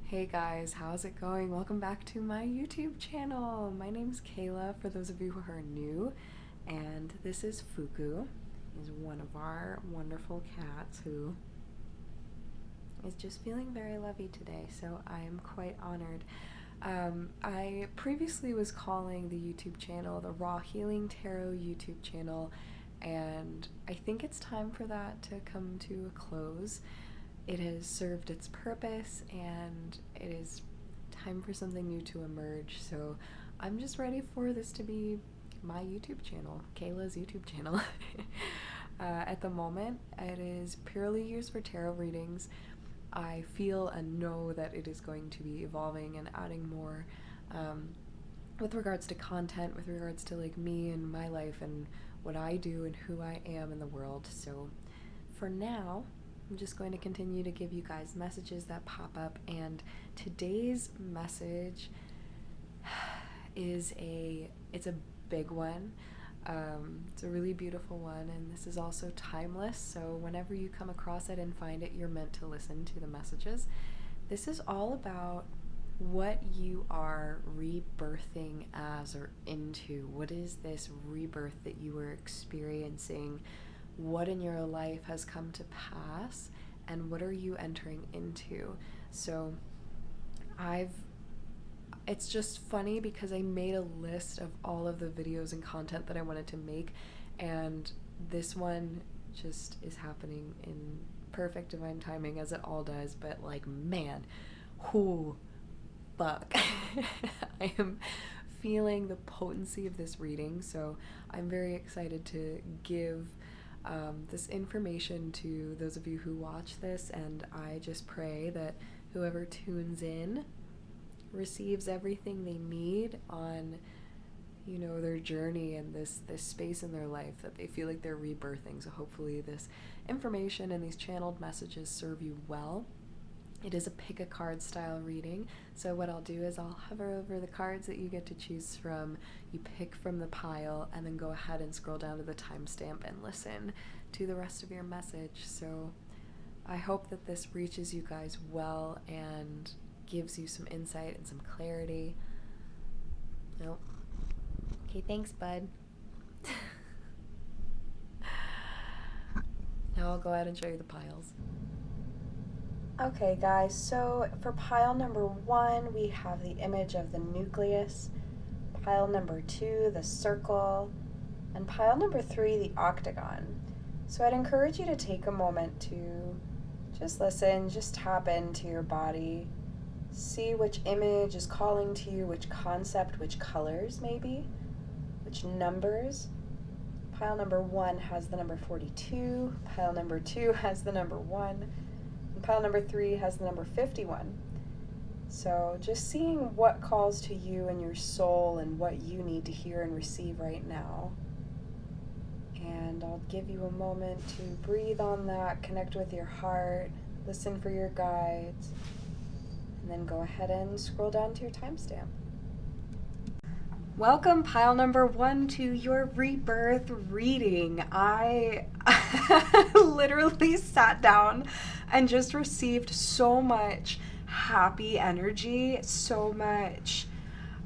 Hey guys, how's it going? Welcome back to my YouTube channel. My name's Kayla, for those of you who are new, and this is Fuku. He's one of our wonderful cats who is just feeling very lovey today, so I am quite honored. I previously was calling the YouTube channel the Raw Healing Tarot YouTube channel, and I think it's time for that to come to a close. It has served its purpose and it is time for something new to emerge, so I'm just ready for this to be my YouTube channel, Kayla's YouTube channel. At the moment, it is purely used for tarot readings. I feel and know that it is going to be evolving and adding more with regards to content, with regards to like me and my life and what I do and who I am in the world. So for now, I'm just going to continue to give you guys messages that pop up, and today's message is it's a big one. It's a really beautiful one, and this is also timeless, so whenever you come across it and find it, you're meant to listen to the messages. This is all about what you are rebirthing as or into. What is this rebirth that you are experiencing? What in your life has come to pass, and what are you entering into? So it's just funny because I made a list of all of the videos and content that I wanted to make, and this one just is happening in perfect divine timing, as it all does. But like, man, whoo, fuck. I am feeling the potency of this reading, so I'm very excited to give this information to those of you who watch this, and I just pray that whoever tunes in receives everything they need on, you know, their journey and this space in their life that they feel like they're rebirthing. So hopefully this information and these channeled messages serve you well. It is a pick a card style reading, so what I'll do is I'll hover over the cards that you get to choose from, you pick from the pile, and then go ahead and scroll down to the timestamp and listen to the rest of your message. So I hope that this reaches you guys well and gives you some insight and some clarity. Nope. Okay, thanks, bud. Now I'll go ahead and show you the piles. Okay guys, so for pile number 1, we have the image of the nucleus, pile number 2, the circle, and pile number 3, the octagon. So I'd encourage you to take a moment to just listen, just tap into your body, see which image is calling to you, which concept, which colors maybe, which numbers. Pile number 1 has the number 42, pile number 2 has the number 1, and pile number 3 has the number 51. So just seeing what calls to you and your soul and what you need to hear and receive right now. And I'll give you a moment to breathe on that, connect with your heart, listen for your guides, and then go ahead and scroll down to your timestamp. Welcome, pile number 1, to your rebirth reading. I literally sat down and just received so much happy energy, so much,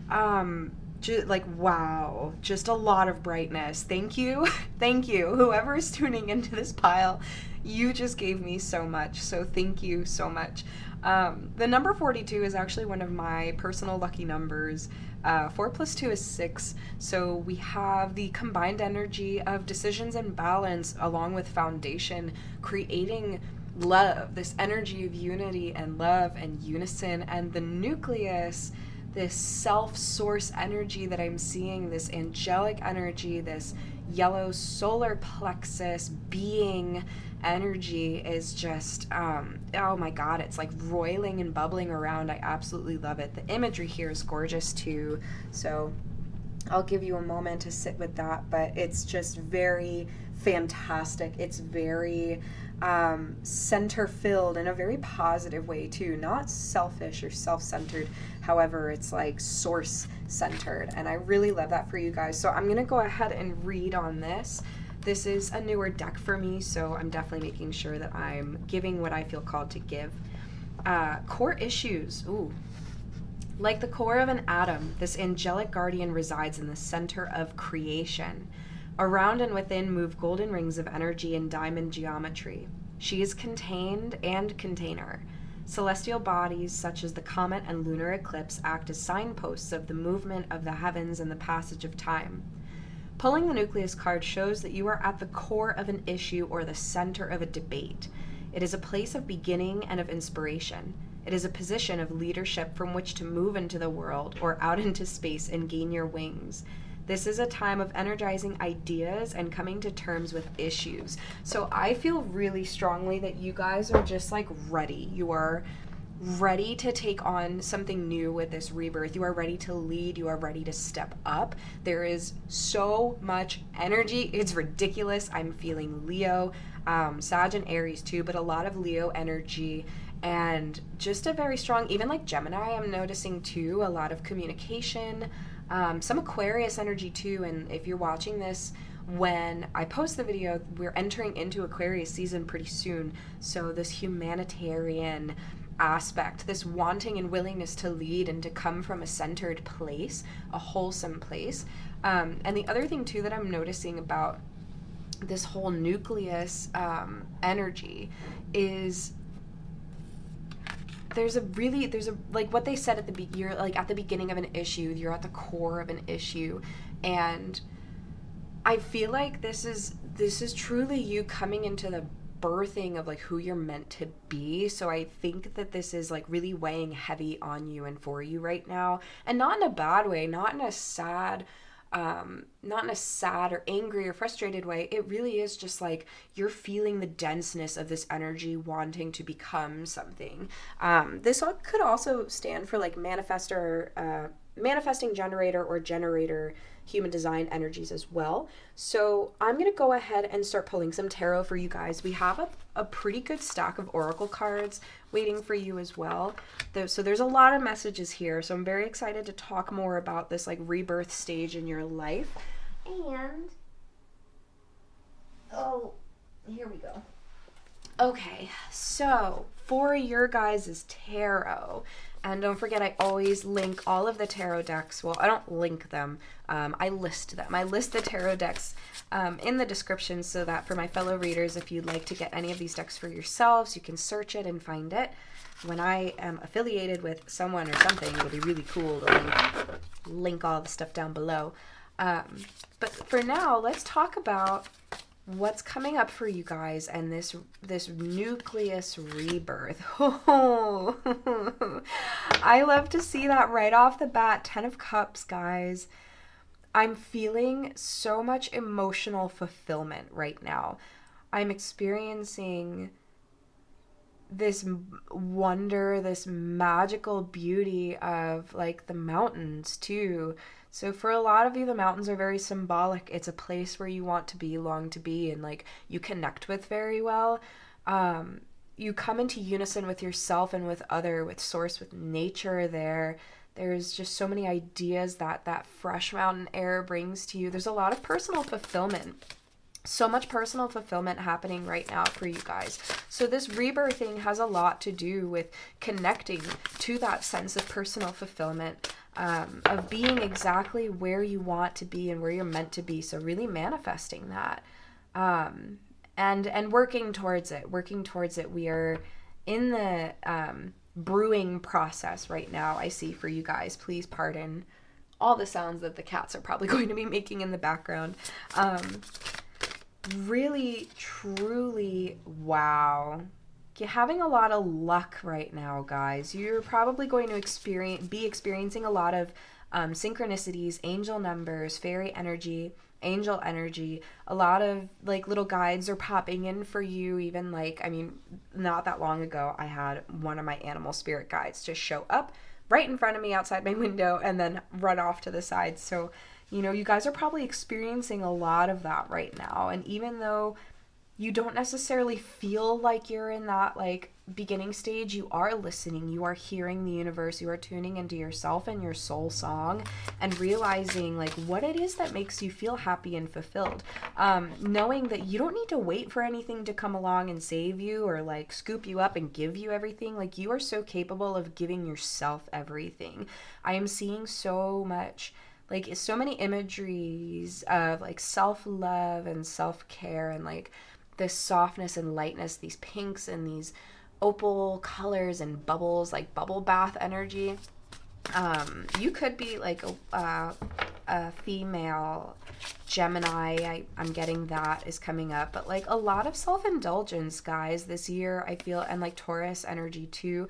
like, wow, just a lot of brightness. Thank you. Thank you. Whoever is tuning into this pile, you just gave me so much, so thank you so much. The number 42 is actually one of my personal lucky numbers. 4 plus 2 is 6, so we have the combined energy of decisions and balance along with foundation, creating love, this energy of unity and love and unison, and the nucleus, this self-source energy that I'm seeing, this angelic energy, this yellow solar plexus being energy is just, oh my god, it's like roiling and bubbling around. I absolutely love it. The imagery here is gorgeous too, so I'll give you a moment to sit with that, but it's just very fantastic. It's very center-filled in a very positive way too, not selfish or self-centered. However, it's like source-centered, and I really love that for you guys. So I'm gonna go ahead and read on this. This is a newer deck for me, so I'm definitely making sure that I'm giving what I feel called to give. Core issues. Ooh. Like the core of an atom, this angelic guardian resides in the center of creation. Around and within move golden rings of energy in diamond geometry. She is contained and container. Celestial bodies such as the comet and lunar eclipse act as signposts of the movement of the heavens and the passage of time. Pulling the nucleus card shows that you are at the core of an issue or the center of a debate. It is a place of beginning and of inspiration. It is a position of leadership from which to move into the world or out into space and gain your wings. This is a time of energizing ideas and coming to terms with issues. So I feel really strongly that you guys are just like ready. You are ready to take on something new with this rebirth. You are ready to lead. You are ready to step up. There is so much energy. It's ridiculous. I'm feeling Leo, Sag and Aries too, but a lot of Leo energy. And just a very strong, even like Gemini, I'm noticing too, a lot of communication, some Aquarius energy too. And if you're watching this when I post the video, we're entering into Aquarius season pretty soon. So this humanitarian aspect, this wanting and willingness to lead and to come from a centered place, a wholesome place. And the other thing too that I'm noticing about this whole nucleus energy is there's a like what they said at you're like at the beginning of an issue, you're at the core of an issue, and I feel like this is truly you coming into the birthing of like who you're meant to be. So I think that this is like really weighing heavy on you and for you right now, and not in a bad way, not in a sad or angry or frustrated way. It really is just like you're feeling the denseness of this energy wanting to become something. This could also stand for like manifesting generator or generator human design energies as well. So I'm going to go ahead and start pulling some tarot for you guys. We have a pretty good stack of oracle cards waiting for you as well. So there's a lot of messages here. So I'm very excited to talk more about this like rebirth stage in your life. And, oh, here we go. Okay, so for your guys' tarot, and don't forget, I always link all of the tarot decks. Well, I don't link them. I list them. I list the tarot decks in the description so that for my fellow readers, if you'd like to get any of these decks for yourselves, you can search it and find it. When I am affiliated with someone or something, it'll be really cool to link all the stuff down below. But for now, let's talk about what's coming up for you guys and this nucleus rebirth. Oh, I love to see that right off the bat. 10 of Cups, guys. I'm feeling so much emotional fulfillment right now. I'm experiencing this wonder, this magical beauty of like the mountains too. So for a lot of you, the mountains are very symbolic. It's a place where you want to be, long to be, and like you connect with very well. You come into unison with yourself and with source, with nature there. There's just so many ideas that fresh mountain air brings to you. There's a lot of personal fulfillment. So much personal fulfillment happening right now for you guys. So this rebirthing has a lot to do with connecting to that sense of personal fulfillment, of being exactly where you want to be and where you're meant to be. So really manifesting that, and working towards it. We are in the brewing process right now, I see, for you guys. Please pardon all the sounds that the cats are probably going to be making in the background. Really, truly, wow. You're having a lot of luck right now, guys. You're probably going to be experiencing a lot of synchronicities, angel numbers, fairy energy, angel energy. A lot of like little guides are popping in for you. Even like, I mean, not that long ago, I had one of my animal spirit guides just show up right in front of me outside my window and then run off to the side. So you know, you guys are probably experiencing a lot of that right now. And even though you don't necessarily feel like you're in that like beginning stage, you are listening, you are hearing the universe, you are tuning into yourself and your soul song and realizing like what it is that makes you feel happy and fulfilled. knowing that you don't need to wait for anything to come along and save you or like scoop you up and give you everything. Like, you are so capable of giving yourself everything. I am seeing so much, like, so many imageries of like self-love and self-care and like this softness and lightness, these pinks and these opal colors and bubbles, like bubble bath energy. You could be like a female Gemini. I'm getting that is coming up, but like a lot of self-indulgence, guys, this year, I feel, and like Taurus energy too.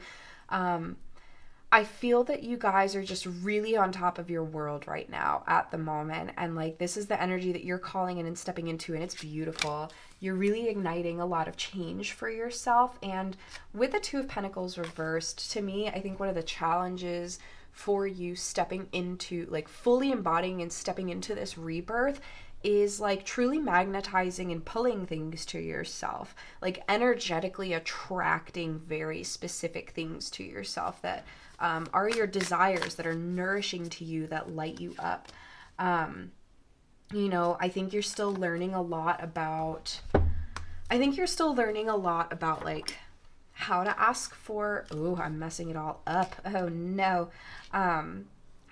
I feel that you guys are just really on top of your world right now at the moment. And like, this is the energy that you're calling in and stepping into, and it's beautiful. You're really igniting a lot of change for yourself. And with the Two of Pentacles reversed, to me, I think one of the challenges for you stepping into, like, fully embodying and stepping into this rebirth is like truly magnetizing and pulling things to yourself, like energetically attracting very specific things to yourself that are your desires, that are nourishing to you, that light you up. You know, I think you're still learning a lot about, like how to ask for, oh, I'm messing it all up. Oh no.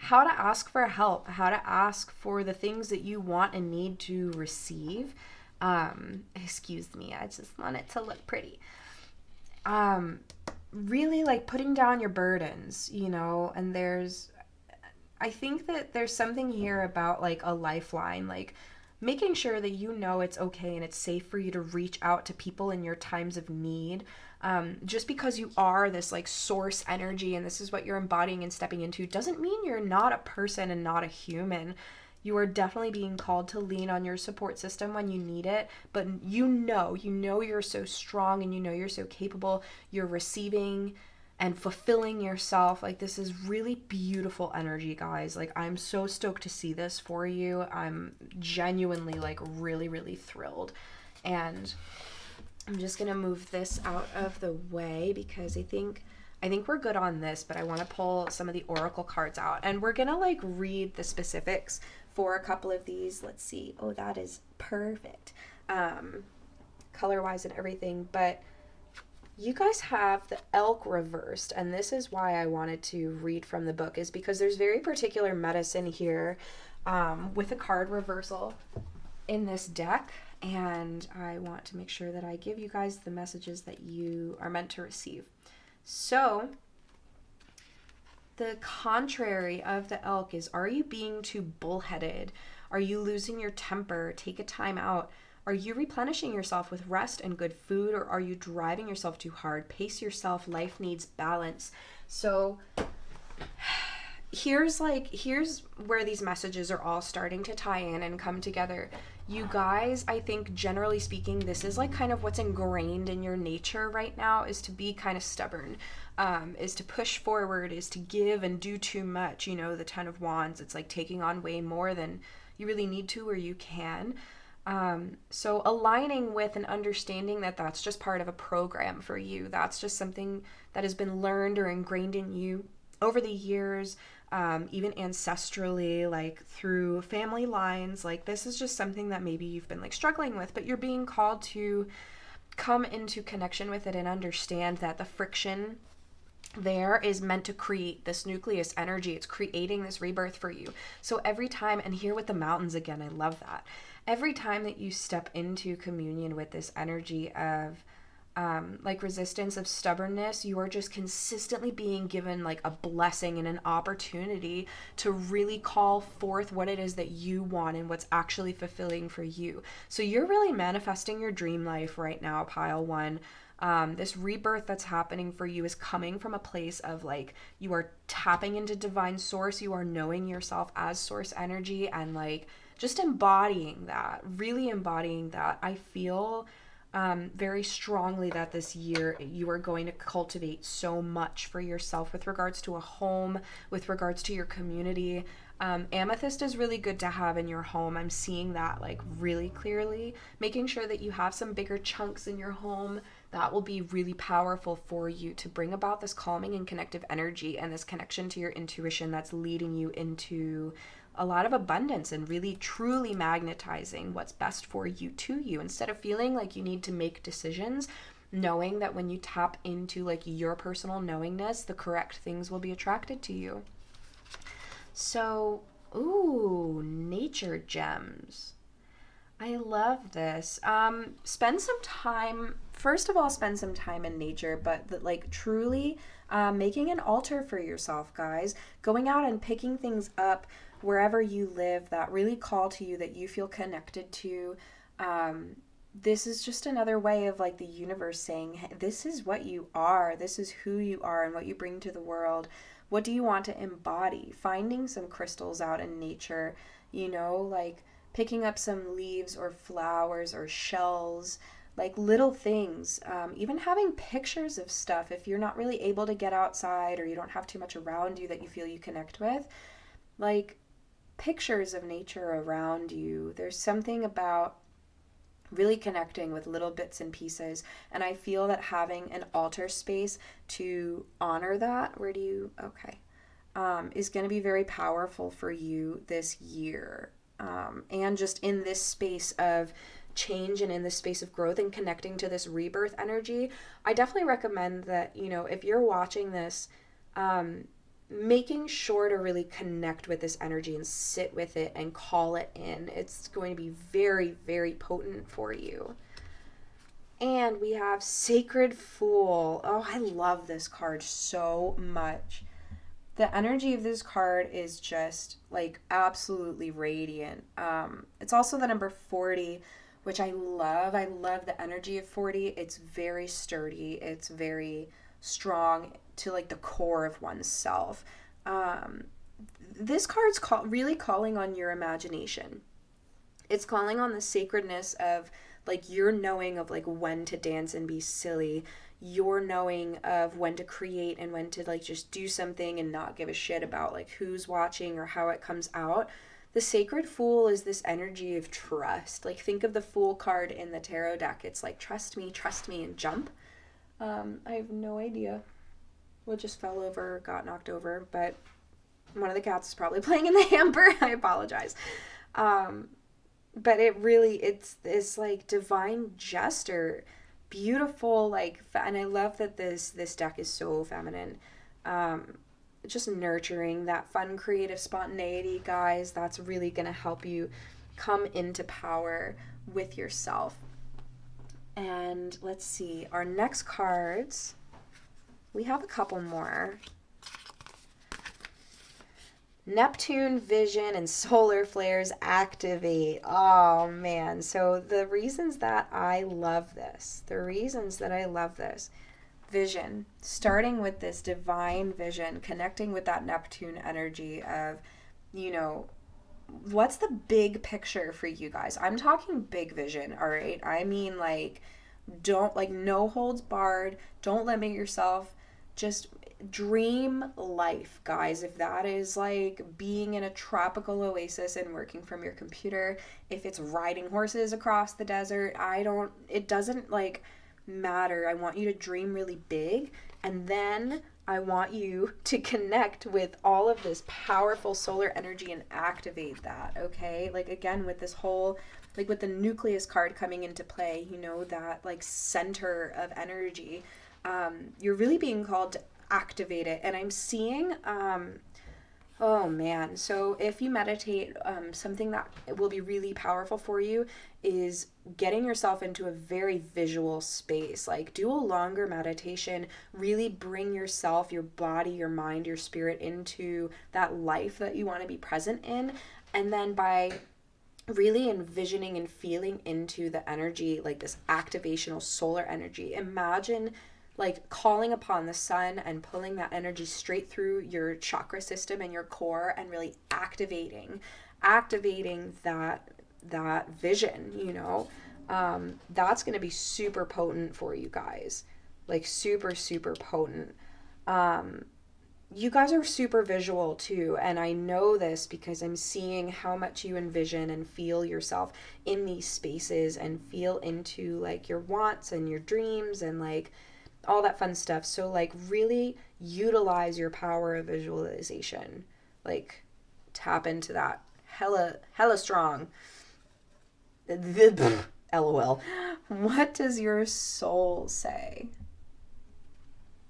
How to ask for help, how to ask for the things that you want and need to receive. Excuse me, I just want it to look pretty. Really like putting down your burdens, you know, and I think that there's something here about like a lifeline, like making sure that you know it's okay and it's safe for you to reach out to people in your times of need. Just because you are this like source energy and this is what you're embodying and stepping into doesn't mean you're not a person and not a human. You are definitely being called to lean on your support system when you need it, but you know you're so strong and you know you're so capable. You're receiving and fulfilling yourself. Like, this is really beautiful energy, guys. Like, I'm so stoked to see this for you. I'm genuinely like really, really thrilled. And I'm just gonna move this out of the way because I think we're good on this, but I want to pull some of the oracle cards out and we're gonna like read the specifics for a couple of these. Let's see. Oh, that is perfect. Color wise and everything, but you guys have the elk reversed, and this is why I wanted to read from the book, is because there's very particular medicine here with a card reversal in this deck, and I want to make sure that I give you guys the messages that you are meant to receive. So the contrary of the elk is, are you being too bullheaded? Are you losing your temper? Take a time out. Are you replenishing yourself with rest and good food, or are you driving yourself too hard? Pace yourself. Life needs balance. So here's where these messages are all starting to tie in and come together. You guys, I think generally speaking, this is like kind of what's ingrained in your nature right now, is to be kind of stubborn, is to push forward, is to give and do too much. You know, the Ten of Wands, it's like taking on way more than you really need to or you can. So aligning with and understanding that that's just part of a program for you. That's just something that has been learned or ingrained in you over the years, even ancestrally, like through family lines. Like, this is just something that maybe you've been like struggling with, but you're being called to come into connection with it and understand that the friction there is meant to create this nucleus energy. It's creating this rebirth for you. So every time, and here with the mountains again, I love that. Every time that you step into communion with this energy of like resistance, of stubbornness, you are just consistently being given like a blessing and an opportunity to really call forth what it is that you want and what's actually fulfilling for you. So you're really manifesting your dream life right now, pile one. This rebirth that's happening for you is coming from a place of like, you are tapping into divine source. You are knowing yourself as source energy and like just embodying that, really embodying that. I feel very strongly that this year you are going to cultivate so much for yourself with regards to a home, with regards to your community. Amethyst is really good to have in your home. I'm seeing that like really clearly. Making sure that you have some bigger chunks in your home, that will be really powerful for you to bring about this calming and connective energy and this connection to your intuition that's leading you into a lot of abundance and really truly magnetizing what's best for you to you, instead of feeling like you need to make decisions, knowing that when you tap into like your personal knowingness, the correct things will be attracted to you. So, ooh, nature gems. I love this. Spend some time, first of all, spend some time in nature, but like truly making an altar for yourself, guys. Going out and picking things up wherever you live that really call to you, that you feel connected to. This is just another way of like the universe saying, hey, this is what you are. This is who you are and what you bring to the world. What do you want to embody? Finding some crystals out in nature, like picking up some leaves or flowers or shells, like little things. Even having pictures of stuff if you're not really able to get outside or you don't have too much around you that you feel you connect with. Like pictures of nature around you. There's something about really connecting with little bits and pieces. And I feel that having an altar space to honor that, is going to be very powerful for you this year. And just in this space of change and in this space of growth and connecting to this rebirth energy, I definitely recommend that, if you're watching this, making sure to really connect with this energy and sit with it and call it in. It's going to be very, very potent for you. And we have Sacred Fool. Oh, I love this card so much. The energy of this card is just like absolutely radiant. It's also the number 40, which I love. I love the energy of 40. It's very sturdy. It's very strong to like the core of oneself. This card's really calling on your imagination. It's calling on the sacredness of like your knowing of like when to dance and be silly, your knowing of when to create and when to like just do something and not give a shit about like who's watching or how it comes out. The Sacred Fool is this energy of trust. Like think of the Fool card in the tarot deck. It's like trust me, and jump. I have no idea what just fell over, got knocked over, but one of the cats is probably playing in the hamper. I apologize. But it's this like divine jester, beautiful, like, and I love that this deck is so feminine. Just nurturing that fun, creative spontaneity, guys. That's really going to help you come into power with yourself. And let's see, our next cards, we have a couple more. Neptune vision and solar flares activate. Oh man, so the reasons that I love this, vision, starting with this divine vision, connecting with that Neptune energy of, what's the big picture for you guys? I'm talking big vision, all right? I mean, like, don't, like, no holds barred. Don't limit yourself. Just dream life, guys. If that is, like, being in a tropical oasis and working from your computer, if it's riding horses across the desert, it doesn't, like, matter. I want you to dream really big, and then I want you to connect with all of this powerful solar energy and activate that, okay? Like, again, with this whole, like, with the nucleus card coming into play, that, like, center of energy, you're really being called to activate it. And I'm seeing, oh man, so if you meditate, something that will be really powerful for you is getting yourself into a very visual space. Like, do a longer meditation, really bring yourself, your body, your mind, your spirit into that life that you want to be present in. And then by really envisioning and feeling into the energy, like this activational solar energy, imagine like calling upon the sun and pulling that energy straight through your chakra system and your core and really activating that vision, that's going to be super potent for you guys. Like super, super potent. You guys are super visual too, and I know this because I'm seeing how much you envision and feel yourself in these spaces and feel into like your wants and your dreams and like all that fun stuff. So like really utilize your power of visualization. Like tap into that hella strong. LOL. What does your soul say?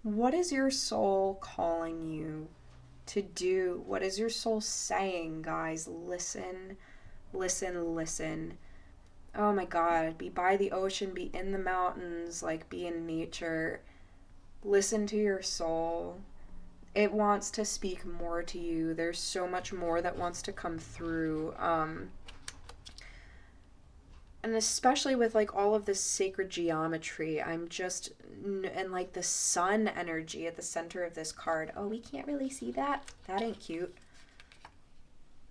What is your soul calling you to do? What is your soul saying, guys? Listen, listen, listen. Oh my God, be by the ocean, be in the mountains, like be in nature. Listen to your soul. It wants to speak more to you. There's so much more that wants to come through. And especially with like all of this sacred geometry, and like the sun energy at the center of this card. Oh, we can't really see that. That ain't cute.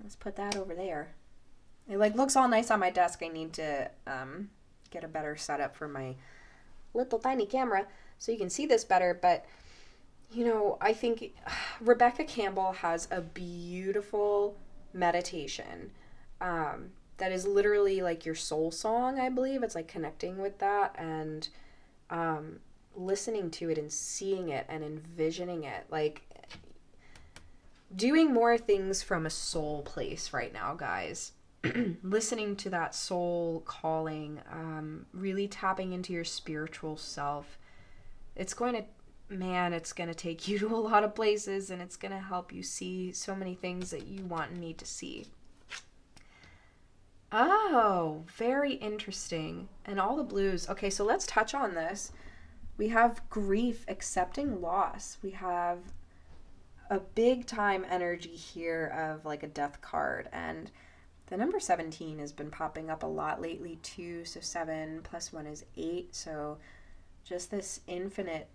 Let's put that over there. It like looks all nice on my desk. I need to get a better setup for my little tiny camera so you can see this better. But you know, I think Rebecca Campbell has a beautiful meditation that is literally like your soul song, I believe. It's like connecting with that and listening to it and seeing it and envisioning it, like doing more things from a soul place right now, guys. Listening to that soul calling, really tapping into your spiritual self. It's going to take you to a lot of places, and it's going to help you see so many things that you want and need to see. Oh, very interesting. And all the blues. Okay, so let's touch on this. We have grief, accepting loss. We have a big time energy here of like a death card. And the number 17 has been popping up a lot lately too. So 7 plus 1 is 8. So just this infinite,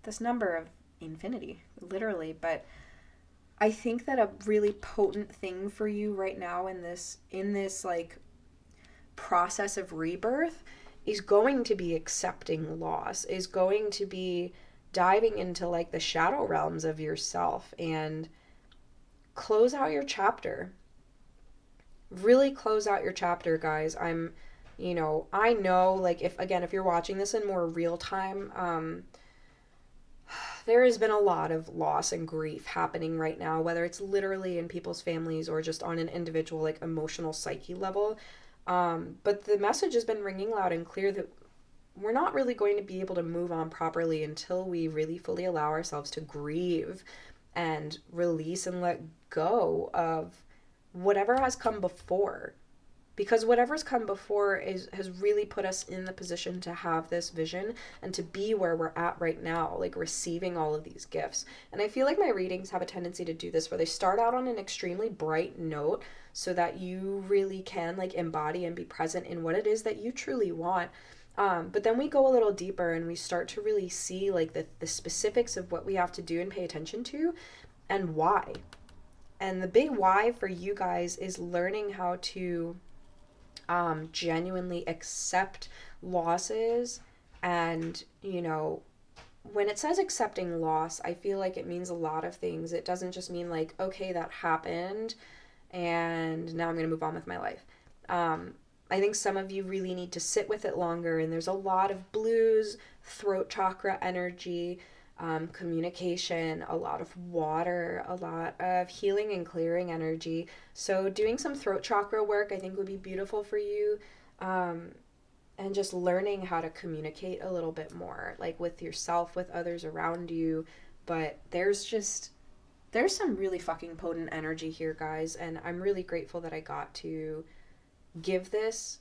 this number of infinity, literally. But I think that a really potent thing for you right now in this like process of rebirth is going to be accepting loss, is going to be diving into like the shadow realms of yourself and close out your chapter. Really close out your chapter, guys. I know like if you're watching this in more real time, there has been a lot of loss and grief happening right now, whether it's literally in people's families or just on an individual, like, emotional psyche level. But the message has been ringing loud and clear that we're not really going to be able to move on properly until we really fully allow ourselves to grieve and release and let go of whatever has come before. Because whatever's come before has really put us in the position to have this vision and to be where we're at right now, like receiving all of these gifts. And I feel like my readings have a tendency to do this, where they start out on an extremely bright note so that you really can like embody and be present in what it is that you truly want. But then we go a little deeper and we start to really see like the specifics of what we have to do and pay attention to and why. And the big why for you guys is learning how to genuinely accept losses. And when it says accepting loss, I feel like it means a lot of things. It doesn't just mean like, okay, that happened and now I'm going to move on with my life. I think some of you really need to sit with it longer, and there's a lot of blues, throat chakra energy, communication, a lot of water, a lot of healing and clearing energy. So doing some throat chakra work I think would be beautiful for you, and just learning how to communicate a little bit more, like with yourself, with others around you. But there's some really fucking potent energy here, guys, and I'm really grateful that I got to give this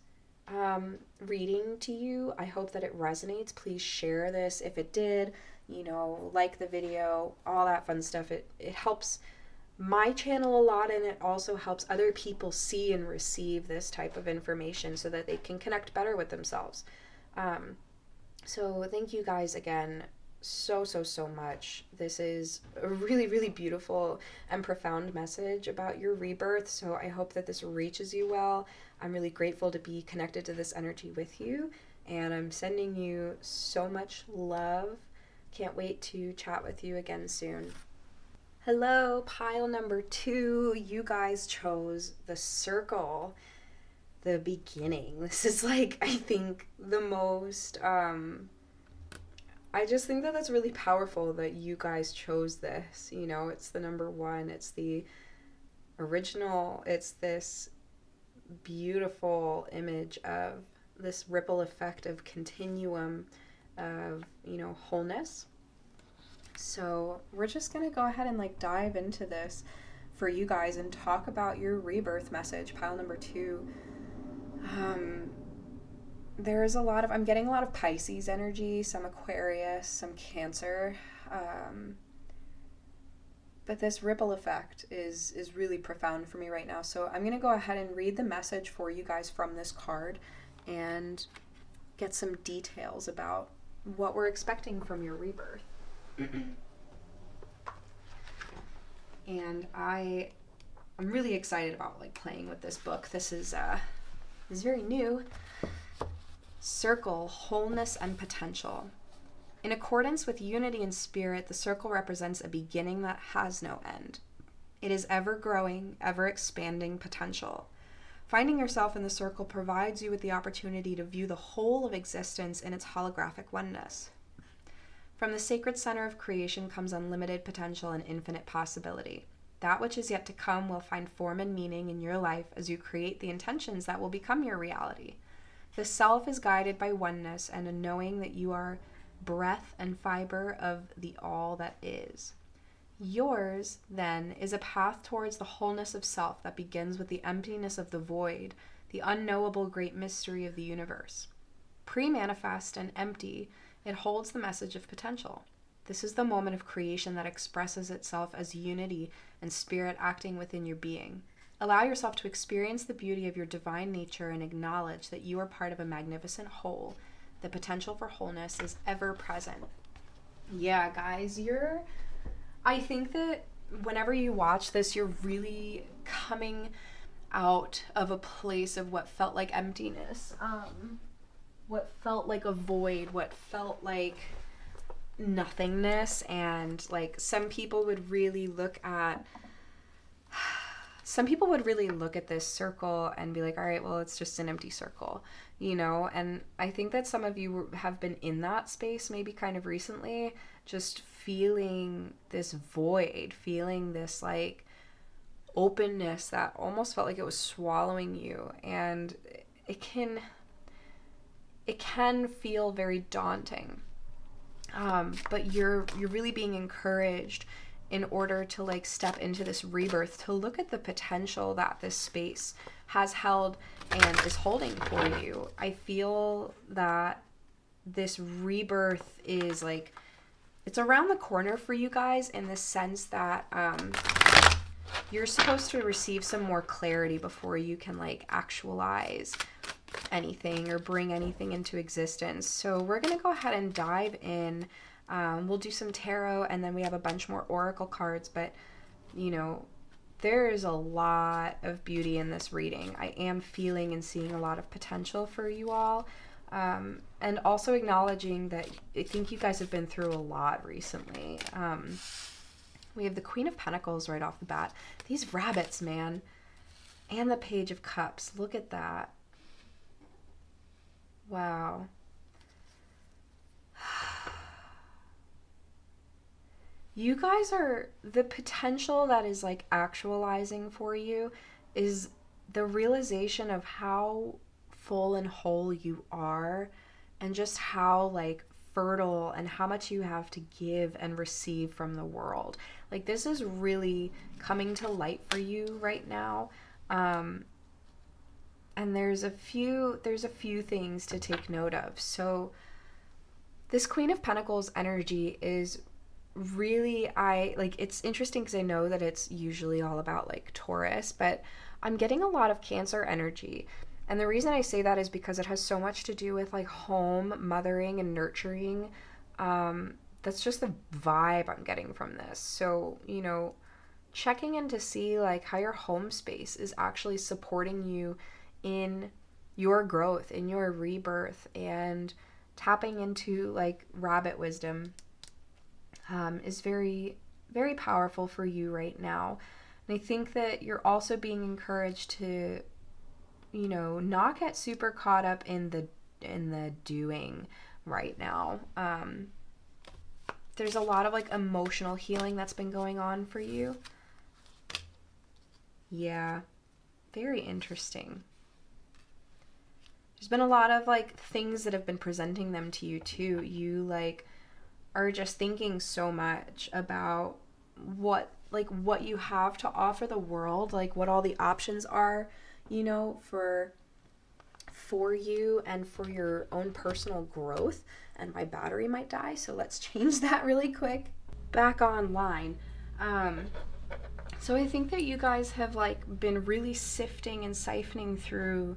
reading to you. I hope that it resonates. Please share this if it did. Like the video, all that fun stuff. It helps my channel a lot, and it also helps other people see and receive this type of information so that they can connect better with themselves. So thank you guys again so much. This is a really, really beautiful and profound message about your rebirth, so I hope that this reaches you well. I'm really grateful to be connected to this energy with you, and I'm sending you so much love. Can't wait to chat with you again soon. Hello, pile number 2. You guys chose the circle, the beginning. This is like, I think, the most, I just think that that's really powerful that you guys chose this. It's the number 1. It's the original. It's this beautiful image of this ripple effect of continuum of, you know, wholeness. So we're just going to go ahead and like dive into this for you guys and talk about your rebirth message, pile number 2. There's a lot of, I'm getting a lot of Pisces energy, some Aquarius, some Cancer. But this ripple effect is really profound for me right now. So I'm going to go ahead and read the message for you guys from this card and get some details about what we're expecting from your rebirth. And I'm really excited about like playing with this book. This is very new. Circle, wholeness and potential. In accordance with unity in spirit, the circle represents a beginning that has no end. It is ever growing, ever expanding potential. Finding yourself in the circle provides you with the opportunity to view the whole of existence in its holographic oneness. From the sacred center of creation comes unlimited potential and infinite possibility. That which is yet to come will find form and meaning in your life as you create the intentions that will become your reality. The self is guided by oneness and a knowing that you are breath and fiber of the all that is. Yours, then, is a path towards the wholeness of self that begins with the emptiness of the void, the unknowable great mystery of the universe. Pre-manifest and empty, it holds the message of potential. This is the moment of creation that expresses itself as unity and spirit acting within your being. Allow yourself to experience the beauty of your divine nature and acknowledge that you are part of a magnificent whole. The potential for wholeness is ever present. Yeah, guys, I think that whenever you watch this, you're really coming out of a place of what felt like emptiness, what felt like a void, what felt like nothingness. And like some people would really look at this circle and be like, all right, well, it's just an empty circle, you know? And I think that some of you have been in that space maybe kind of recently, just feeling this void, feeling this like openness that almost felt like it was swallowing you. And it can feel very daunting. But you're really being encouraged in order to like step into this rebirth, to look at the potential that this space has held and is holding for you. I feel that this rebirth is like, it's around the corner for you guys in the sense that you're supposed to receive some more clarity before you can like actualize anything or bring anything into existence. So we're going to go ahead and dive in. We'll do some tarot and then we have a bunch more oracle cards, but you know, there is a lot of beauty in this reading. I am feeling and seeing a lot of potential for you all. And also acknowledging that I think you guys have been through a lot recently. We have the Queen of Pentacles right off the bat. These rabbits, man. And the Page of Cups. Look at that. Wow. You guys are, the potential that is like actualizing for you is the realization of how full and whole you are and just how like fertile and how much you have to give and receive from the world. Like this is really coming to light for you right now. And there's a few things to take note of. So this Queen of Pentacles energy is really, it's interesting because I know that it's usually all about like Taurus, but I'm getting a lot of Cancer energy. And the reason I say that is because it has so much to do with like home, mothering, and nurturing. That's just the vibe I'm getting from this. So, you know, checking in to see like how your home space is actually supporting you in your growth, in your rebirth, and tapping into like rabbit wisdom is very, very powerful for you right now. And I think that you're also being encouraged to, you know, not get super caught up in the doing right now. There's a lot of like emotional healing that's been going on for you. Yeah, very interesting. There's been a lot of like things that have been presenting them to you too. You like are just thinking so much about what you have to offer the world, like what all the options are, you know, for you and for your own personal growth. And my battery might die, so let's change that really quick. Back online. So I think that you guys have like been really sifting and siphoning through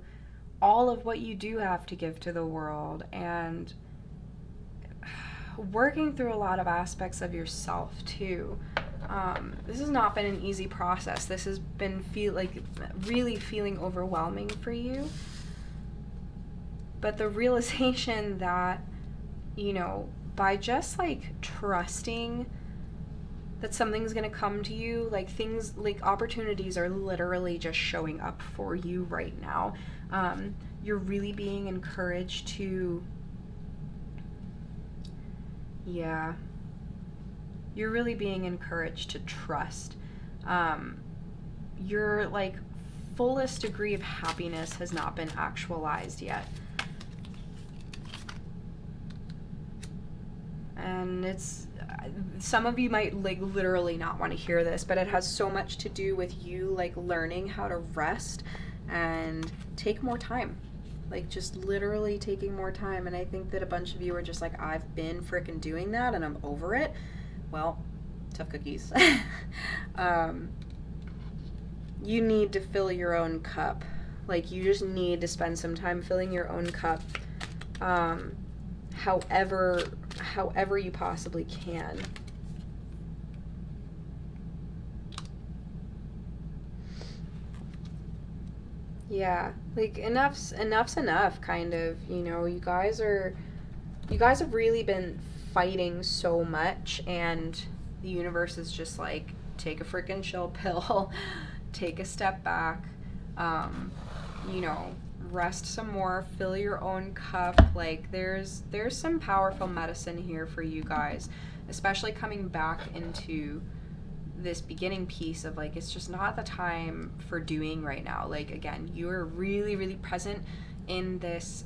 all of what you do have to give to the world and working through a lot of aspects of yourself too. This has not been an easy process. This has been really feeling overwhelming for you. But the realization that, you know, by just like trusting that something's gonna come to you, like things, like opportunities are literally just showing up for you right now. You're really being encouraged to, yeah, you're really being encouraged to trust. Your like fullest degree of happiness has not been actualized yet. And it's, some of you might like literally not want to hear this, but it has so much to do with you like learning how to rest and take more time, like just literally taking more time. And I think that a bunch of you are just like, I've been freaking doing that and I'm over it. Well, tough cookies. You need to fill your own cup. Like you just need to spend some time filling your own cup, however you possibly can. Yeah, like enough's enough, kind of, you know. You guys have really been fighting so much, and the universe is just like, take a freaking chill pill, take a step back, you know, rest some more, fill your own cup. Like there's some powerful medicine here for you guys, especially coming back into this beginning piece of like, it's just not the time for doing right now. Like again, you're really present in this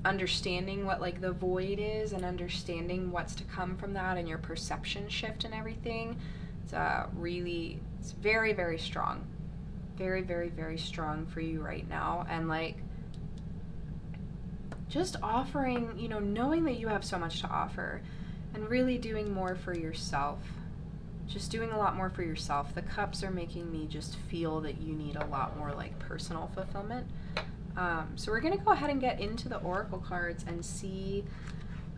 understanding what like the void is and understanding what's to come from that, and your perception shift and everything. It's very strong, very strong for you right now. And like just offering, you know, knowing that you have so much to offer and really doing more for yourself, just doing a lot more for yourself. The cups are making me just feel that you need a lot more like personal fulfillment. So we're gonna go ahead and get into the oracle cards and see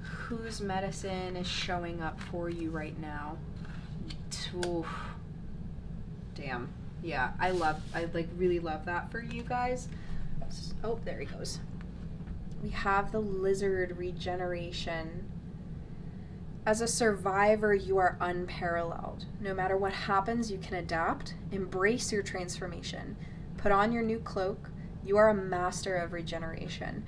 whose medicine is showing up for you right now. Oof. Damn. Yeah, I like really love that for you guys. Oh, there he goes. We have the lizard regeneration. As a survivor, you are unparalleled. No matter what happens, you can adapt. Embrace your transformation. Put on your new cloak. You are a master of regeneration.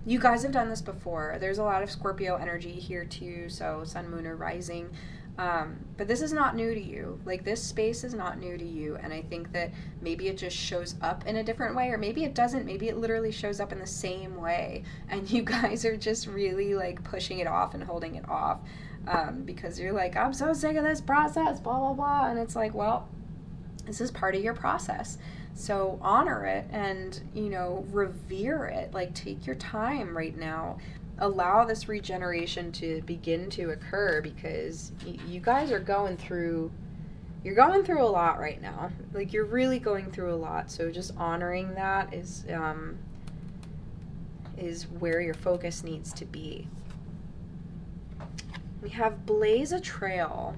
You guys have done this before. There's a lot of Scorpio energy here too, so sun, moon, or rising. But this is not new to you. Like this space is not new to you, and I think that maybe it just shows up in a different way, or maybe it doesn't. Maybe it literally shows up in the same way, and you guys are just really like pushing it off and holding it off, because you're like, I'm so sick of this process, blah blah blah. And it's like, well, this is part of your process, so honor it and, you know, revere it. Like take your time right now. Allow this regeneration to begin to occur, because you guys are going through a lot right now. Like you're really going through a lot, so just honoring that is where your focus needs to be. We have blaze a trail.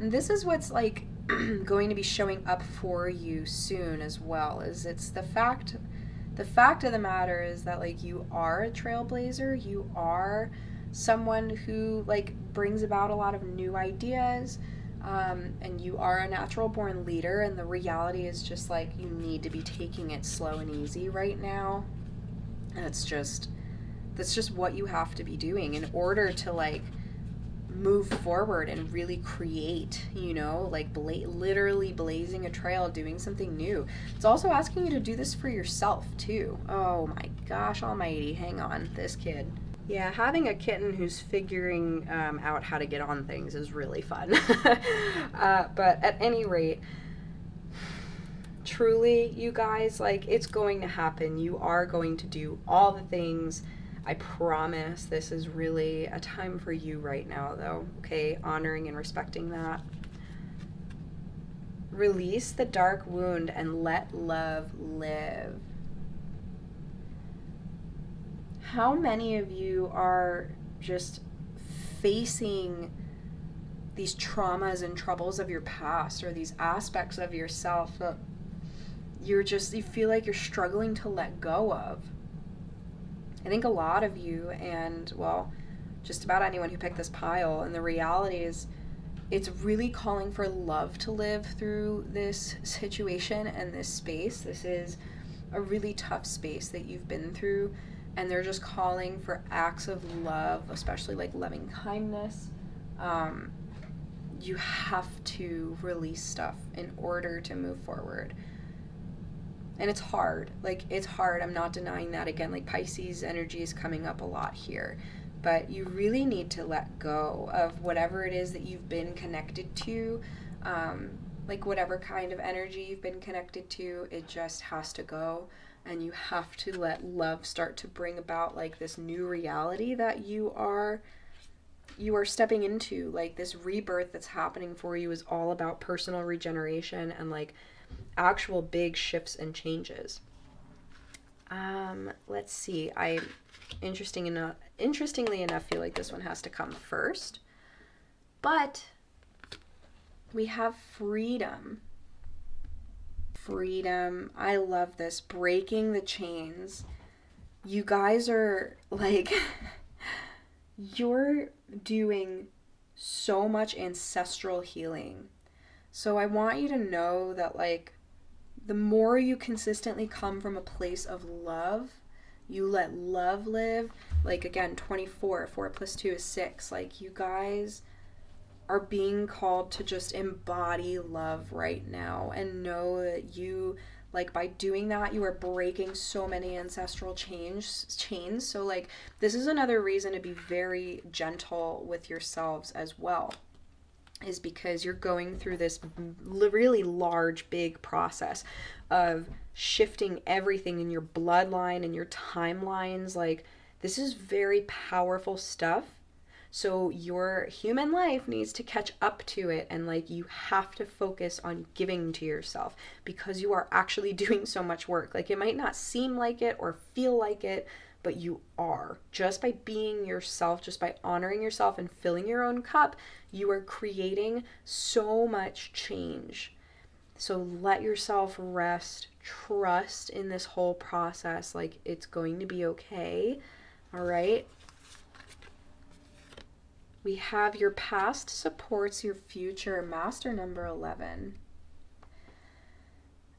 And this is what's like going to be showing up for you soon as well. Is it's the fact of the matter is that like you are a trailblazer. You are someone who like brings about a lot of new ideas, and you are a natural born leader. And the reality is just like you need to be taking it slow and easy right now. And that's just what you have to be doing in order to like move forward and really create, you know, like literally blazing a trail, doing something new. It's also asking you to do this for yourself too. Oh my gosh almighty, hang on, this kid. Yeah, having a kitten who's figuring out how to get on things is really fun. But at any rate, truly, you guys, like, it's going to happen. You are going to do all the things. I promise. This is really a time for you right now, though, okay? Honoring and respecting that. Release the dark wound and let love live. How many of you are just facing these traumas and troubles of your past, or these aspects of yourself that you feel like you're struggling to let go of? I think a lot of you, and well, just about anyone who picked this pile, and the reality is it's really calling for love to live through this situation and this space. This is a really tough space that you've been through, and they're just calling for acts of love, especially like loving kindness. You have to release stuff in order to move forward. And it's hard. Like, it's hard. I'm not denying that. Again, like, Pisces energy is coming up a lot here. But you really need to let go of whatever it is that you've been connected to. Like, whatever kind of energy you've been connected to, it just has to go. And you have to let love start to bring about, like, this new reality that you are stepping into. Like, this rebirth that's happening for you is all about personal regeneration and, like, actual big shifts and changes. Let's see. I interestingly enough feel like this one has to come first. But we have freedom. Freedom. I love this. Breaking the chains. You guys are like you're doing so much ancestral healing. So I want you to know that, like, the more you consistently come from a place of love, you let love live. Like, again, 24, 4 plus 2 is 6. Like, you guys are being called to just embody love right now and know that you, like, by doing that, you are breaking so many ancestral chains. So, like, this is another reason to be very gentle with yourselves as well, is because you're going through this really large, big process of shifting everything in your bloodline and your timelines. Like, this is very powerful stuff. So your human life needs to catch up to it, and, like, you have to focus on giving to yourself because you are actually doing so much work. Like, it might not seem like it or feel like it, but you are. Just by being yourself, just by honoring yourself and filling your own cup, you are creating so much change. So let yourself rest. Trust in this whole process. Like, it's going to be okay. All right? We have your past supports your future, master number 11.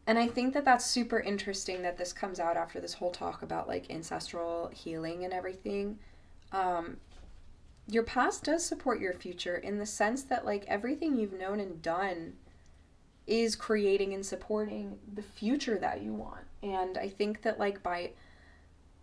And I think that that's super interesting that this comes out after this whole talk about, like, ancestral healing and everything. Your past does support your future in the sense that, like, everything you've known and done is creating and supporting the future that you want. And I think that, like, by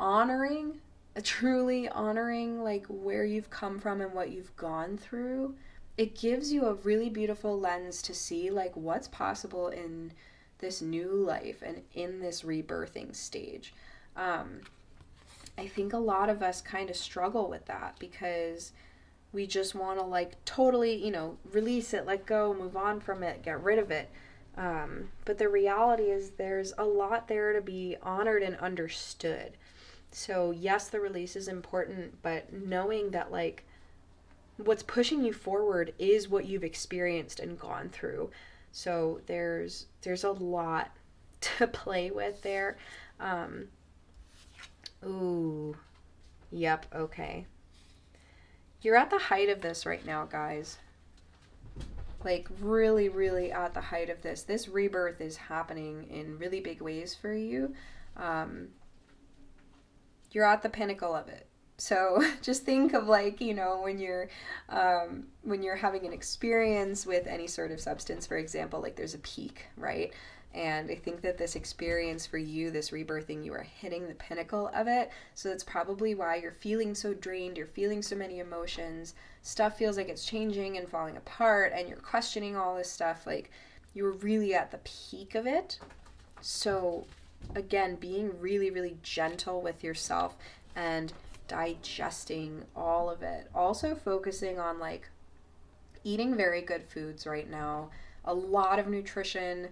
honoring, truly honoring, like, where you've come from and what you've gone through, it gives you a really beautiful lens to see, like, what's possible in this new life and in this rebirthing stage. I think a lot of us kind of struggle with that because we just want to, like, totally, you know, release it, let go, move on from it, get rid of it. But the reality is there's a lot there to be honored and understood. So yes, the release is important, but knowing that, like, what's pushing you forward is what you've experienced and gone through. So there's a lot to play with there. Ooh, yep, okay. You're at the height of this right now, guys. Like, really, really at the height of this. This rebirth is happening in really big ways for you. You're at the pinnacle of it. So just think of, like, you know, when you're having an experience with any sort of substance, for example, like there's a peak, right? And I think that this experience for you, this rebirthing, you are hitting the pinnacle of it. So that's probably why you're feeling so drained, you're feeling so many emotions, stuff feels like it's changing and falling apart, and you're questioning all this stuff. Like, you were really at the peak of it. So again, being really, really gentle with yourself and digesting all of it. Also focusing on, like, eating very good foods right now, a lot of nutrition,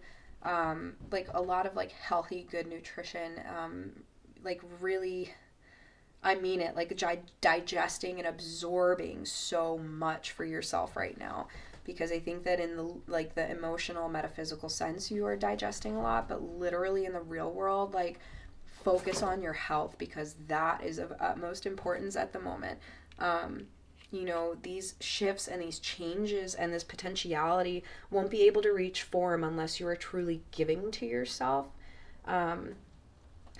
like a lot of like healthy, good nutrition, like really, I mean it, like digesting and absorbing so much for yourself right now. Because I think that in the, like, the emotional, metaphysical sense, you are digesting a lot, but literally in the real world, like, focus on your health, because that is of utmost importance at the moment. You know, these shifts and these changes and this potentiality won't be able to reach form unless you are truly giving to yourself. Um,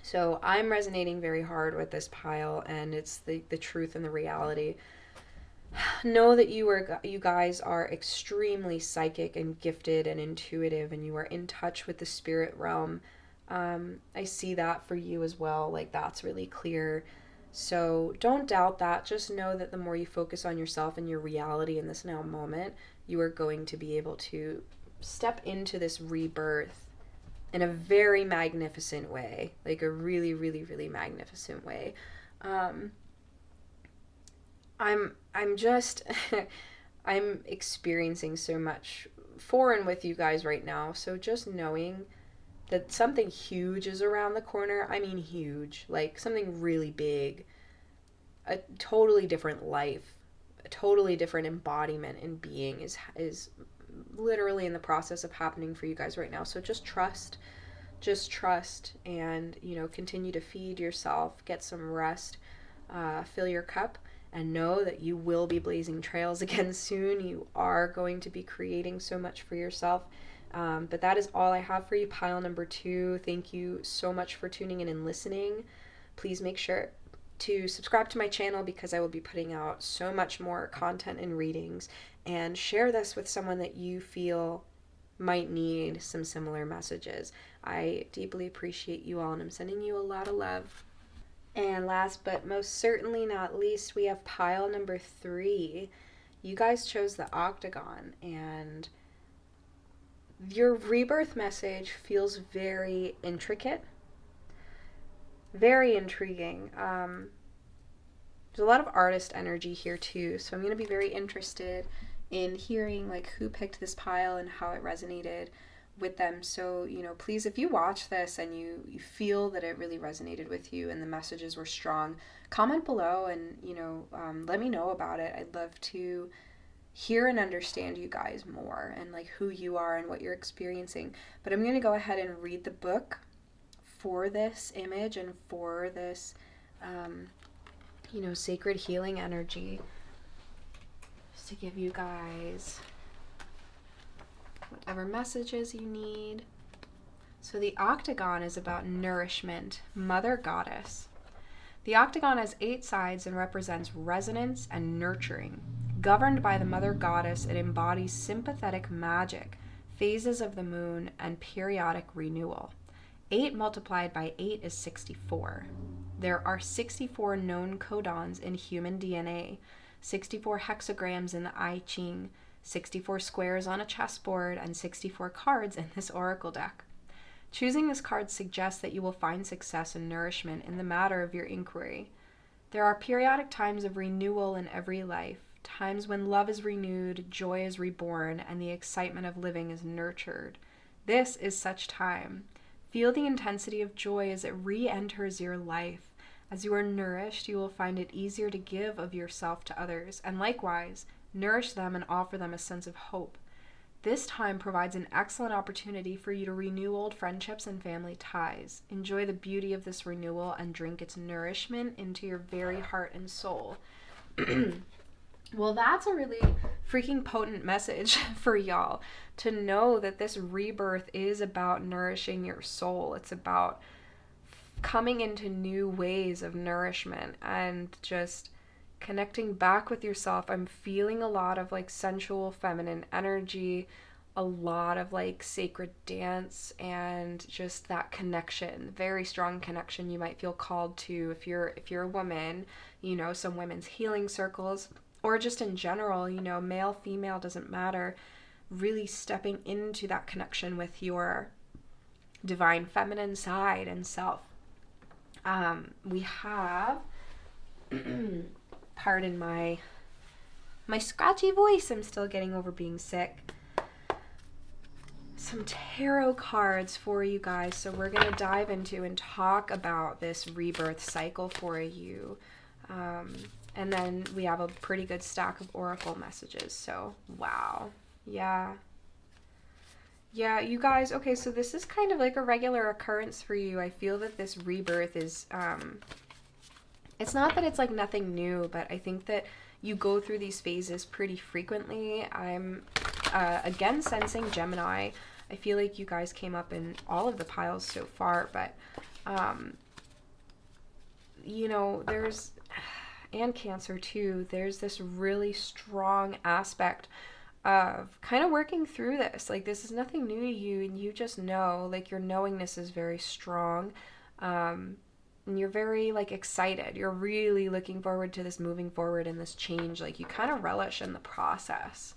so I'm resonating very hard with this pile, and it's the truth and the reality. Know that you guys are extremely psychic and gifted and intuitive, and you are in touch with the spirit realm. I see that for you as well. Like, that's really clear. So don't doubt that. Just know that the more you focus on yourself and your reality in this now moment, you are going to be able to step into this rebirth in a very magnificent way, like a really, really, really magnificent way. Um, I'm just I'm experiencing so much foreign with you guys right now. So just knowing that something huge is around the corner. I mean huge, like something really big, a totally different life, a totally different embodiment and being is literally in the process of happening for you guys right now. So just trust, and, you know, continue to feed yourself, get some rest, fill your cup, and know that you will be blazing trails again soon. You are going to be creating so much for yourself. But that is all I have for you, pile number 2. Thank you so much for tuning in and listening. Please make sure to subscribe to my channel, because I will be putting out so much more content and readings. And share this with someone that you feel might need some similar messages. I deeply appreciate you all, and I'm sending you a lot of love. And last but most certainly not least, we have pile number 3. You guys chose the octagon, and your rebirth message feels very intricate, very intriguing. There's a lot of artist energy here too, so I'm going to be very interested in hearing, like, who picked this pile and how it resonated with them. So, you know, please, if you watch this and you feel that it really resonated with you and the messages were strong, comment below and, you know, let me know about it. I'd love to hear and understand you guys more, and, like, who you are and what you're experiencing. But I'm going to go ahead and read the book for this image and for this, you know, sacred healing energy, just to give you guys whatever messages you need. So the octagon is about nourishment, mother goddess. The octagon has 8 sides and represents resonance and nurturing. Governed by the mother goddess, it embodies sympathetic magic, phases of the moon, and periodic renewal. 8 multiplied by 8 is 64. There are 64 known codons in human DNA, 64 hexagrams in the I Ching, 64 squares on a chessboard, and 64 cards in this oracle deck. Choosing this card suggests that you will find success and nourishment in the matter of your inquiry. There are periodic times of renewal in every life, times when love is renewed, joy is reborn, and the excitement of living is nurtured. This is such time. Feel the intensity of joy as it re-enters your life. As you are nourished, you will find it easier to give of yourself to others, and likewise, nourish them and offer them a sense of hope. This time provides an excellent opportunity for you to renew old friendships and family ties. Enjoy the beauty of this renewal and drink its nourishment into your very heart and soul. Well, that's a really freaking potent message for y'all, to know that this rebirth is about nourishing your soul. It's about coming into new ways of nourishment and just connecting back with yourself. I'm feeling a lot of like sensual feminine energy, a lot of like sacred dance, and just that connection, very strong connection you might feel called to if you're a woman, you know, some women's healing circles, or just in general, you know, male, female, doesn't matter, really stepping into that connection with your divine feminine side and self. We have, pardon my scratchy voice, I'm still getting over being sick, some tarot cards for you guys. So we're going to dive into and talk about this rebirth cycle for you. And then we have a pretty good stack of oracle messages. So, wow. Yeah. Yeah, you guys, okay, so this is kind of like a regular occurrence for you. I feel that this rebirth is, it's not that it's like nothing new, but I think that you go through these phases pretty frequently. I'm, again, sensing Gemini. I feel like you guys came up in all of the piles so far, but, you know, there's, and Cancer too, there's this really strong aspect of kind of working through this. Like, this is nothing new to you, and you just know, like, your knowingness is very strong, and you're very, like, excited. You're really looking forward to this moving forward and this change. Like, you kind of relish in the process.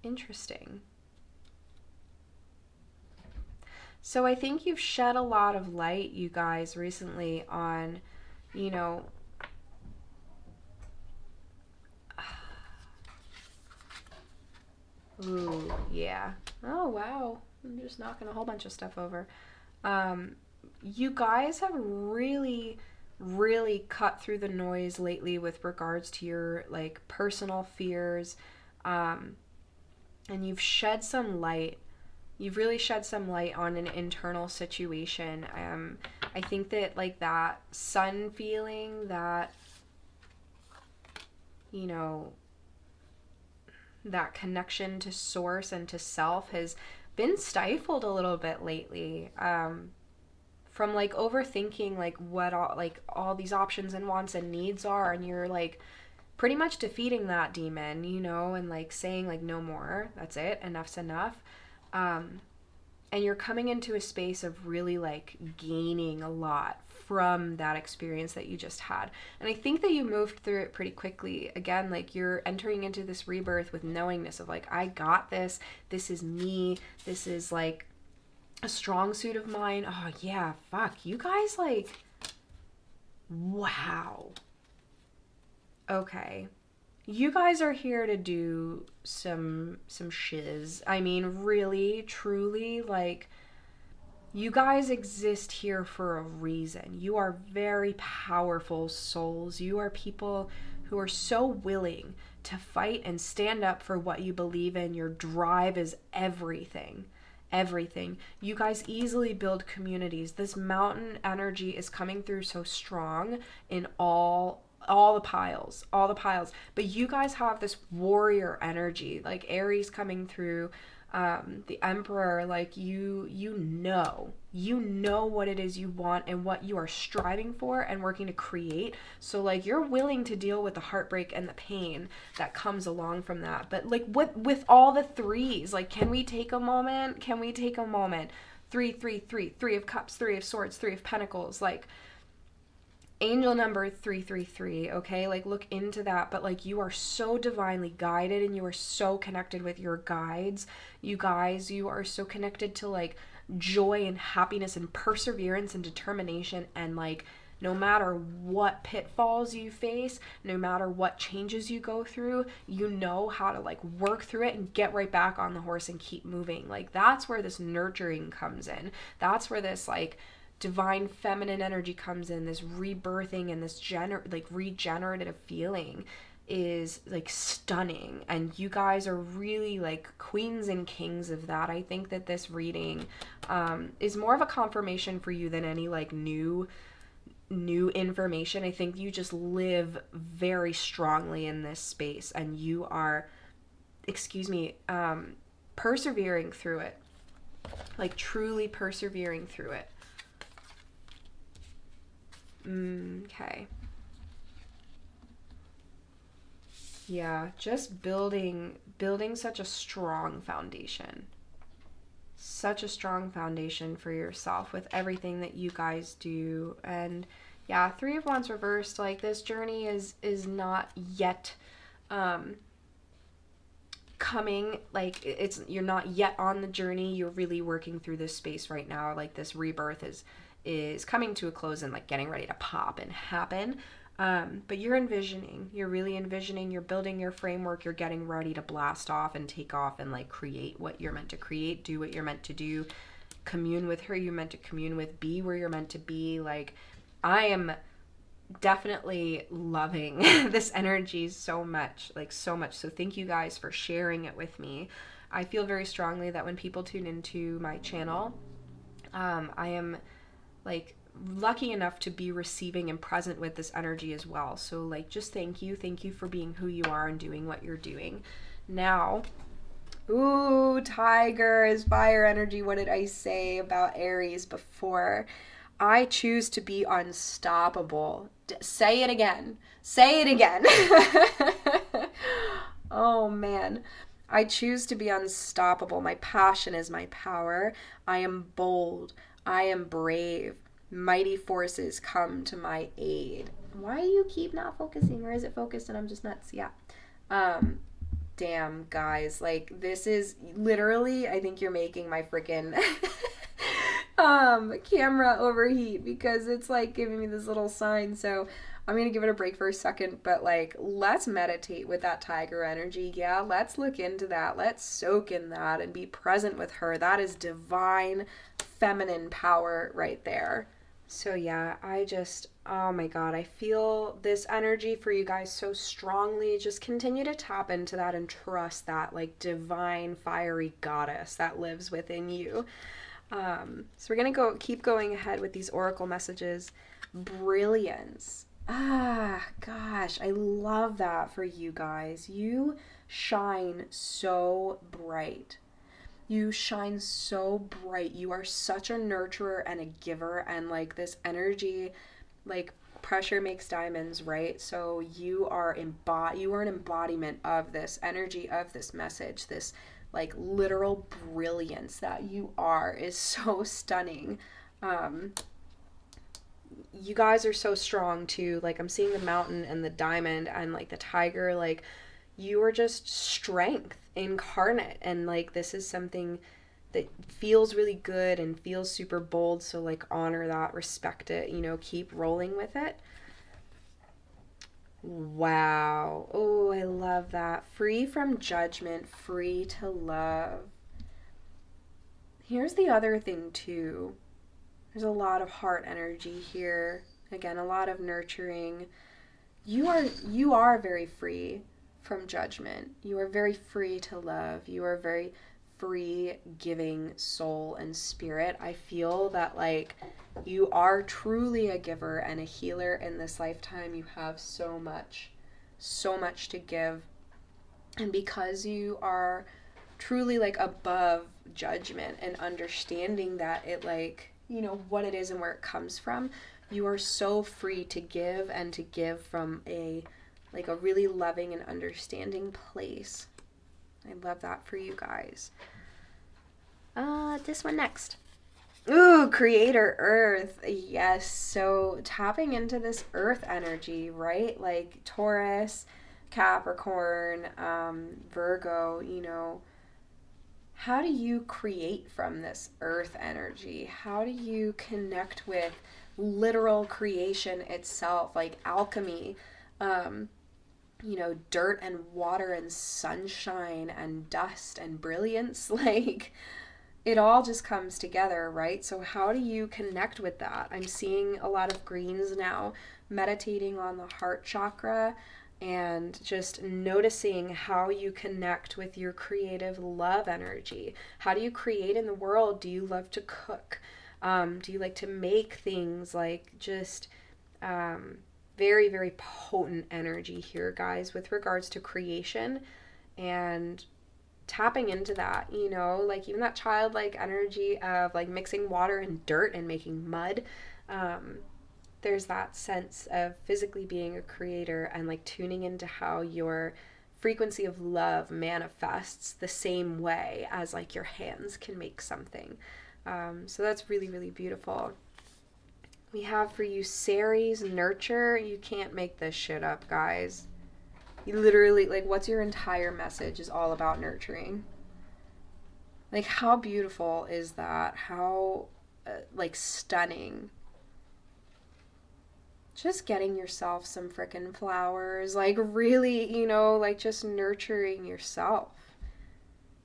Interesting. So I think you've shed a lot of light, you guys, recently on, you know, ooh, yeah. Oh, wow. I'm just knocking a whole bunch of stuff over. You guys have really, really cut through the noise lately with regards to your, like, personal fears. And you've shed some light. You've really shed some light on an internal situation. I think that, like, that sun feeling, that, you know, that connection to source and to self has been stifled a little bit lately, from like overthinking like what all these options and wants and needs are, and you're like pretty much defeating that demon, you know, and like saying like no more, that's it, enough's enough. And you're coming into a space of really like gaining a lot from that experience that you just had. And I think that you moved through it pretty quickly. Again, like, you're entering into this rebirth with knowingness of like, I got this. This is me. This is like a strong suit of mine. Oh yeah, fuck. You guys, like, wow. Okay. You guys are here to do some shiz. I mean, really, truly, like, you guys exist here for a reason. You are very powerful souls. You are people who are so willing to fight and stand up for what you believe in. Your drive is everything. Everything. You guys easily build communities. This mountain energy is coming through so strong in all the piles, but you guys have this warrior energy, like Aries coming through, the Emperor, like you know what it is you want and what you are striving for and working to create. So like, you're willing to deal with the heartbreak and the pain that comes along from that. But like, with all the threes, like, can we take a moment? Three of cups, three of swords, three of pentacles, like, angel number 333, okay? Like, look into that. But like, you are so divinely guided, and you are so connected with your guides. You guys, you are so connected to like joy and happiness and perseverance and determination, and like, no matter what pitfalls you face, no matter what changes you go through, you know how to like work through it and get right back on the horse and keep moving. Like, that's where this nurturing comes in. That's where this like divine feminine energy comes in. This rebirthing and this regenerative feeling is like stunning, and you guys are really like queens and kings of that. I think that this reading is more of a confirmation for you than any like new information. I think you just live very strongly in this space, and you are, persevering through it. like truly persevering through it. Okay. Yeah, just building such a strong foundation. Such a strong foundation for yourself with everything that you guys do. And yeah, Three of Wands reversed, like this journey is not yet coming, like you're not yet on the journey. You're really working through this space right now. Like this rebirth is coming to a close and like getting ready to pop and happen. But you're really envisioning, you're building your framework, you're getting ready to blast off and take off and like create what you're meant to create, do what you're meant to do, commune with her you're meant to commune with, be where you're meant to be. Like, I am definitely loving this energy so much, like so much. So thank you guys for sharing it with me. I feel very strongly that when people tune into my channel, I am like lucky enough to be receiving and present with this energy as well. So like, just thank you for being who you are and doing what you're doing. Now, ooh, Tiger is fire energy. What did I say about Aries before? I choose to be unstoppable. Say it again. Say it again. Oh man. I choose to be unstoppable. My passion is my power. I am bold. I am brave. Mighty forces come to my aid. Why do you keep not focusing? Or is it focused and I'm just nuts? Yeah. Damn, guys. Like, this is literally, I think you're making my freaking camera overheat because it's like giving me this little sign. So I'm gonna give it a break for a second, but like, let's meditate with that tiger energy. Yeah, let's look into that. Let's soak in that and be present with her. That is divine feminine power right there. So yeah, oh my God, I feel this energy for you guys so strongly. Just continue to tap into that and trust that like divine fiery goddess that lives within you. So we're gonna keep going ahead with these oracle messages. Brilliance. Ah, gosh, I love that for you guys. You shine so bright. You shine so bright. You are such a nurturer and a giver, and like this energy, like pressure makes diamonds, right? So you are an embodiment of this energy, of this message, this like literal brilliance that you are is so stunning. You guys are so strong too. Like, I'm seeing the mountain and the diamond and like the tiger. Like, you are just strength incarnate, and like this is something that feels really good and feels super bold. So like, honor that, respect it, you know, keep rolling with it. Wow. Oh, I love that. Free from judgment, free to love. Here's the other thing too. There's a lot of heart energy here. Again, a lot of nurturing. You are very free from judgment. You are very free to love. You are very free giving soul and spirit. I feel that like you are truly a giver and a healer in this lifetime. You have so much to give. And because you are truly like above judgment and understanding that it like, you know, what it is and where it comes from, you are so free to give, and to give from a like a really loving and understanding place. I love that for you guys. This one next. Ooh, Creator Earth. Yes, so tapping into this Earth energy, right? Like Taurus, Capricorn, Virgo, you know. How do you create from this Earth energy? How do you connect with literal creation itself, like alchemy? You know, dirt and water and sunshine and dust and brilliance, like it all just comes together, right? So how do you connect with that? I'm seeing a lot of greens now, meditating on the heart chakra and just noticing how you connect with your creative love energy. How do you create in the world? Do you love to cook? Do you like to make things? Like just very, very potent energy here, guys, with regards to creation. And tapping into that, you know, like even that childlike energy of like mixing water and dirt and making mud. There's that sense of physically being a creator and like tuning into how your frequency of love manifests the same way as like your hands can make something. So that's really, really beautiful. We have for you Ceres Nurture. You can't make this shit up, guys. You literally, like, what's your entire message is all about nurturing. Like, how beautiful is that? How, like, stunning. Just getting yourself some frickin' flowers. Like, really, you know, like, just nurturing yourself.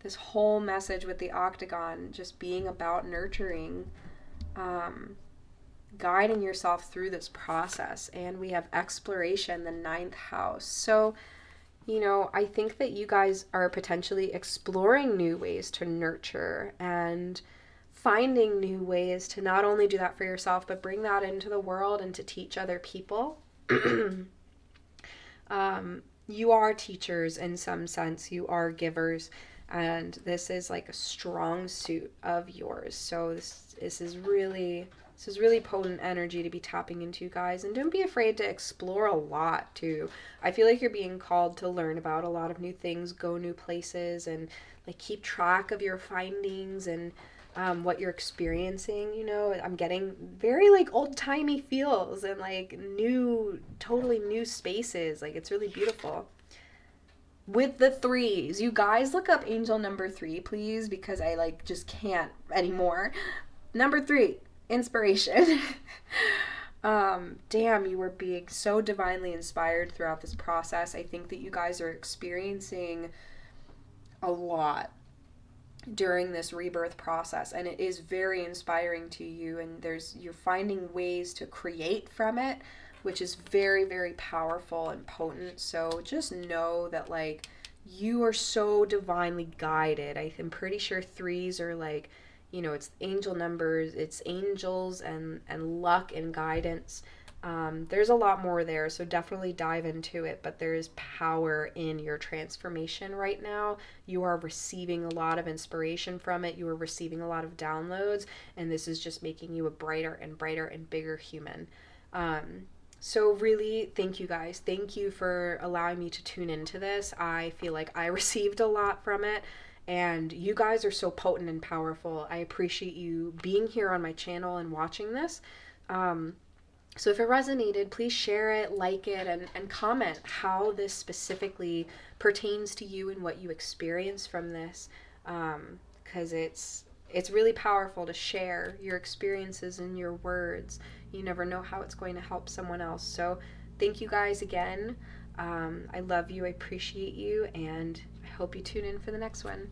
This whole message with the octagon just being about nurturing, guiding yourself through this process. And we have exploration, the 9th house. So, you know, I think that you guys are potentially exploring new ways to nurture and finding new ways to not only do that for yourself, but bring that into the world and to teach other people. You are teachers in some sense, you are givers, and this is like a strong suit of yours. So this is really potent energy to be tapping into, guys. And don't be afraid to explore a lot too. I feel like you're being called to learn about a lot of new things, go new places, and like keep track of your findings and what you're experiencing. You know, I'm getting very like old-timey feels and like new, totally new spaces. Like, it's really beautiful. With the 3s, you guys look up angel number 3, please, because I like just can't anymore. Number 3, inspiration. Damn, you were being so divinely inspired throughout this process. I think that you guys are experiencing a lot during this rebirth process, and it is very inspiring to you, and you're finding ways to create from it, which is very, very powerful and potent. So just know that like you are so divinely guided. I'm pretty sure 3s are like, you know, it's angel numbers, it's angels and luck and guidance. There's a lot more there, so definitely dive into it, but there is power in your transformation right now. You are receiving a lot of inspiration from it. You are receiving a lot of downloads, and this is just making you a brighter and brighter and bigger human. So really, thank you guys. Thank you for allowing me to tune into this. I feel like I received a lot from it, and you guys are so potent and powerful. I appreciate you being here on my channel and watching this. So if it resonated, please share it, like it, and comment how this specifically pertains to you and what you experience from this, because it's really powerful to share your experiences and your words. You never know how it's going to help someone else. So thank you guys again. I love you, I appreciate you, and I hope you tune in for the next one.